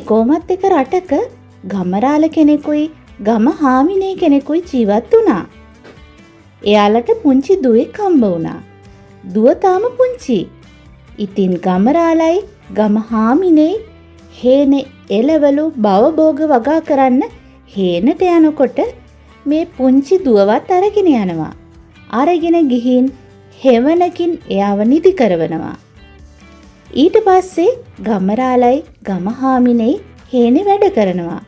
කොමත් එක රටක ගමරාල කෙනෙකුයි ගම හාමිනේ කෙනෙකුයි ජීවත් වුණා. එයාලට පුංචි දුවෙක් හම්බ වුණා. දුව තාම පුංචි. ඉතින් ගමරාලයි ගම හාමිනේ හේනේ එළවලු භවභෝග වගා කරන්න හේනට යනකොට මේ පුංචි දුවවත් අරගෙන යනවා. අරගෙන ගිහින් හෙවණකින් එයාව නිදි කරවනවා. ඊට පස්සේ ගමරාලයි ගම හාමිනේ හේනේ වැඩ කරනවා.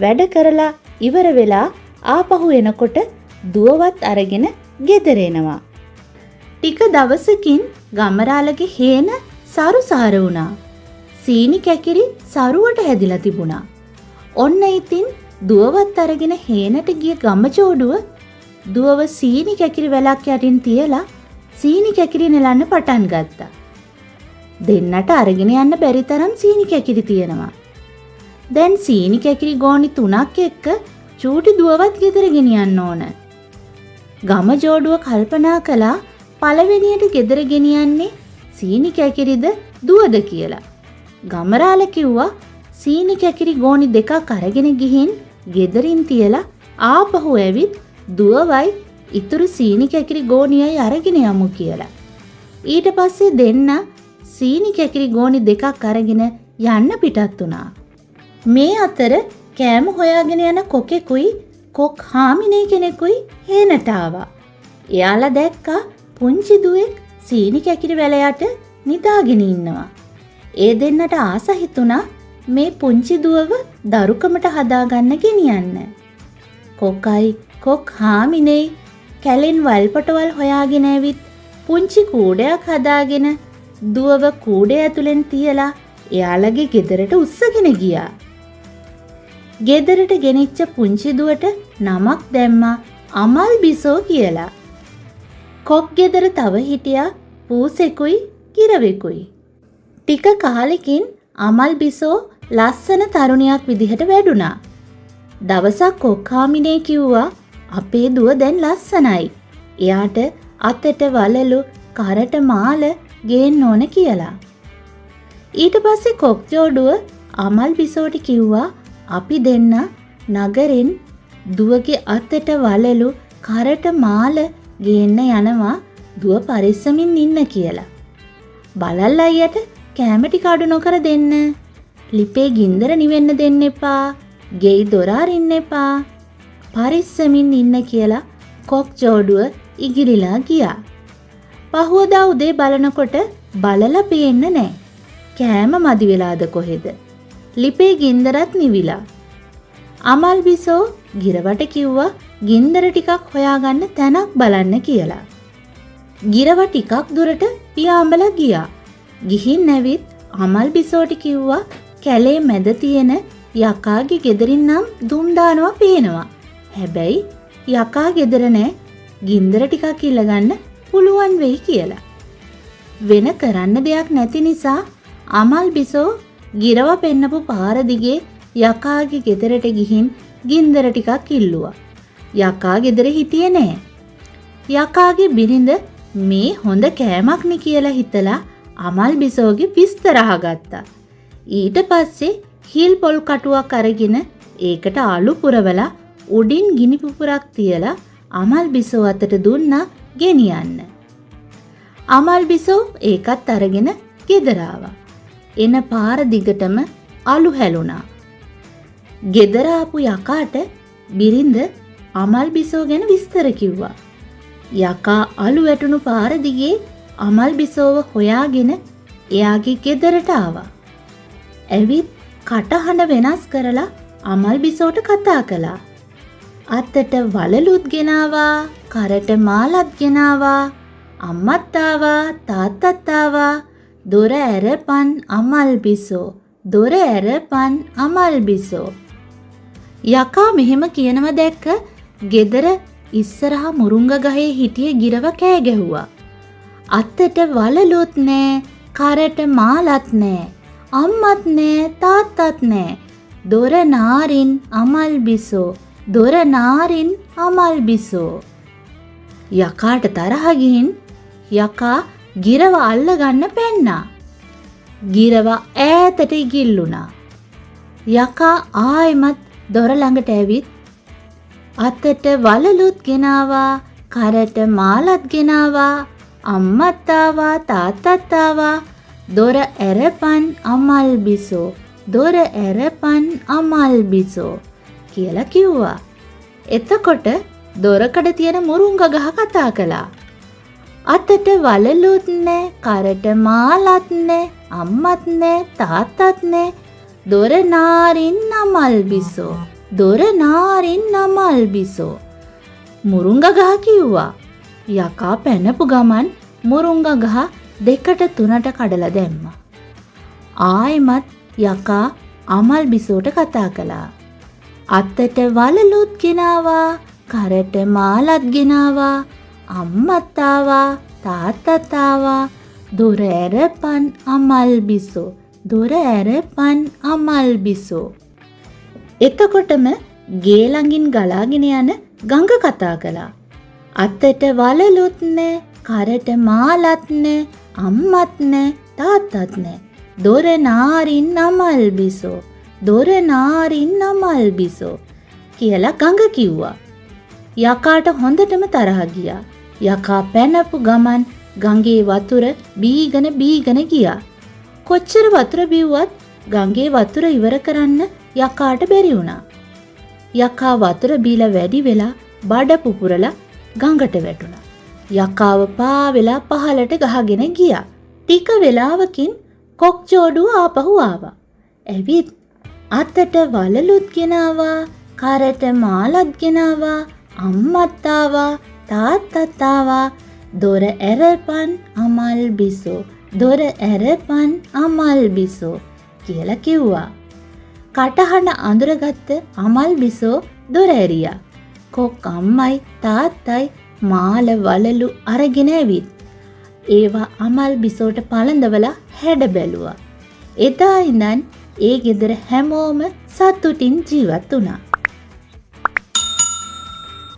වැඩ කරලා ඉවර වෙලා ආපහු එනකොට දුවවත් අරගෙන ගෙදර එනවා. ටික දවසකින් ගමරාලගේ හේන සරුසාර වුණා. සීනි කැකිරි සරුවට හැදිලා තිබුණා. ඔන්න ඉතින් දුවවත් අරගෙන හේනට ගිය ගමජෝඩුව දුවව සීනි කැකිරි වැලක් යටින් තියලා සීනි කැකිරි නෙලන්න පටන් ගත්තා. දෙන්නට අරගෙන යන්න බැරි තරම් සීනි කැකිරි තියෙනවා. දැන් සීනි කැකිරි ගෝණි 3ක් එක්ක චූටි දුවවත් ගෙදර ගෙනියන්න ඕන. ගම ජෝඩුව කල්පනා කළා පළවෙනියට ගෙදර ගෙනියන්නේ සීනි කැකිරිද දුවද කියලා. ගමරාල කිව්වා සීනි කැකිරි ගෝණි 2ක් අරගෙන ගිහින් ගෙදරින් තියලා ආපහු ඇවිත් දුවවයි ඉතුරු සීනි කැකිරි ගෝණියයි අරගෙන යමු කියලා. ඊට පස්සේ දෙන්න සීනි කැකිරි ගෝණි 2ක් අරගෙන යන්න පිටත් වුණා. මේ අතර කෑම හොයාගෙන යන කොකෙකුයි කොක් හාමිනේ කෙනෙකුයි හේනට ආවා. එයාලා දැක්කා පුංචි දුවෙක් සීනි කැකිරි වැල යට නිදාගෙන ඉන්නවා. ඒ දෙන්නට ආස හිතුණා මේ පුංචි දුවව දරුකමට හදාගන්න ගෙනියන්න. කොකයි කොක් හාමිනේ කැලෙන් වල්පටවල් හොයාගෙන ඇවිත් පුංචි කූඩයක් හදාගෙන දුවව කූඩය ඇතුලෙන් තියලා එයාලගේ ගෙදරට උස්සගෙන ගියා. ගෙදරට ගෙනිච්ච පුංචි දුවට නමක් දැම්මා අමල් බිසෝ කියලා. කොක් ගෙදර තව හිටියා පූසෙකුයි කිරවෙකුයි. ටික කාලෙකින් අමල් බිසෝ ලස්සන තරුණියක් විදිහට වැඩුණා. දවසක් කොක්කාමිනේ කිව්වා අපේ දුව දැන් ලස්සනයි. එයාට අතට වලලු කරට මාල ගේන්න ඕන කියලා. ඊට පස්සේ කොක් ජෝඩුව අමල් බිසෝට කිව්වා අපි දෙන්න නගරෙන් දුවගේ අතට වලලු කරට මාල ගේන්න යනවා දුව පරිස්සමින් ඉන්න කියලා. බලල් අයියට කැම ටික අඩු නොකර දෙන්න. ලිපේ ගින්දර නිවෙන්න දෙන්න එපා. ගෙයි දොර අරින්න එපා. පරිස්සමින් ඉන්න කියලා කොක් ජෝඩුව ඉගිරිලා ගියා. පහුවදා උදේ බලනකොට බලලා පේන්න නෑ. කෑම මදි වෙලාද කොහෙද? ලිපේ ගින්දරත් නිවිලා. අමල් බිසෝ ගිරවට කිව්වා ගින්දර ටිකක් හොයාගන්න තැනක් බලන්න කියලා. ගිරව ටිකක් දුරට පියාඹලා ගියා. ගිහින් ඇවිත් අමල් බිසෝට කිව්වා කැලේ මැද තියෙන යකාගේ ගෙදරින් නම් දුම් දානවා පේනවා. හැබැයි යකා ගෙදර නෑ. ගින්දර ටිකක් ඉල්ලගන්න පුළුවන් වෙයි කියලා. වෙන කරන්න දෙයක් නැති නිසා අමල් බිසෝ ගිරව පෙන්නපු පාර දිගේ යකාගේ ගෙදරට ගිහින් ගින්දර ටිකක් ඉල්ලුවා. යකා ගෙදර හිටියේ නෑ. යකාගේ බිරිඳ මේ හොඳ කෑමක් නේ කියලා හිතලා අමල් බිසෝගේ විස්තර අහගත්තා. ඊට පස්සේ හිල් පොල් කටුවක් අරගෙන ඒකට ආලු පුරවලා උඩින් ගිනි පුපුරක් තියලා අමල් බිසෝ අතට දුන්නා ගෙනියන්න. අමල් බිසෝ ඒකත් අරගෙන ගෙදර ආවා. එන පාර දිගටම අලු හැලුණා. ගෙදර ආපු යකාට බිරිඳ අමල් බිසෝ ගැන විස්තර කිව්වා. යකා අලු වැටුණු පාර දිගේ අමල් බිසෝව හොයාගෙන එයාගේ ගෙදරට ආවා. ඇවිත් කටහඬ වෙනස් කරලා අමල් බිසෝට කතා කළා. අතට වලලුත් ගෙනාවා, කරට මාලත් ගෙනාවා, අම්මත් ආවා, තාත්තත් ආවා. දොර ඇරපන් අමල් බිසෝ, දොර ඇරපන් අමල් බිසෝ. යකා මෙහෙම කියනව දැක්ක ගෙදර ඉස්සරහා මුරුංග ගහේ හිටිය ගිරව කෑ ගැහුවා. අතට වලලුත් නෑ, කරට මාලත් නෑ, අම්මත් නෑ, තාත්තත් නෑ. දොර නාරින් අමල් බිසෝ, දොර නාරින් අමල් බිසෝ. යකාට තරහ ගිහින් යකා ගිරව අල්ල ගන්න පැන්නා. ගිරව ඈතට ඉගිල්ලුණා. යකා ආයෙමත් දොර ළඟට ඇවිත් අතට වලලුත් ගෙනාවා, කරට මාලත් ගෙනාවා, අම්මත් ආවා, තාත්තත් ආවා. දොර ඇරපන් අමල් බිසෝ, දොර ඇරපන් අමල් බිසෝ කියලා කිව්වා. එතකොට දොරකඩ තියෙන මුරුංග ගහ කතා කළා. අතට වලලුත් නෑ, කරට මාලත් නෑ, අම්මත් නෑ, තාත්තත් නෑ. දොර නාරින් අමල් බිසෝ, දොර නාරින් අමල් බිසෝ. මුරුංග ගහ කිව්වා. යකා පැනපු ගමන් මුරුංග ගහ දෙකට තුනට කඩලා දැම්මා. ආයෙමත් යකා අමල් බිසෝට කතා කළා. අතට වලලුත් ගෙනාවා, කරට මාලත් ගෙනාවා, අම්මත් ආවා, තාත්තත් ආවා. දොර ඇරපන් අමල් බිසෝ, දොර ඇරපන් අමල් බිසෝ. එතකොටම ගේ ළඟින් ගලාගෙන යන ගඟ කතා කළා. අතට වලලුත් නෑ, කරට මාලත් නෑ, අම්මත් නෑ, තාත්තත් නෑ. දොර නාරින් අමල් බිසෝ, දොර නාරින් අමල් බිසෝ කියලා ගඟ කිව්වා. යකාට හොඳටම තරහ ගියා. යකා පැනපු ගමන් ගඟේ වතුර බීගෙන ගියා. කොච්චර වතුර බිව්වත් ගඟේ වතුර ඉවර කරන්න යකාට බැරි වුණා. යකා වතුර බීලා වැඩි වෙලා බඩ පුපුරලා ගඟට වැටුණා. යකාව පාවෙලා පහලට ගහගෙන ගියා. ටික වෙලාවකින් කොක් ජෝඩුව ආපහු ආවා. ඇවිත් අතට වලලුත් ගෙනාවා, කරට මාලත් ගෙනාවා, අම්මත් ආවා, තාත්තත් ආවා. දොර ඇරපන් අමල් බිසෝ, දොර ඇරපන් අමල් බිසෝ කියලා කිව්වා. කටහඬ අඳුරගත්ත අමල් බිසෝ දොර ඇරියා. කොක් අම්මයි තාත්තයි මාල වලලු අරගෙන ඇවිත් ඒවා අමල් බිසෝට පළඳවලා හැඩ බැලුවා. එදා ඉඳන් ඒ ගෙදර හැමෝම සතුටින් ජීවත් වුණා.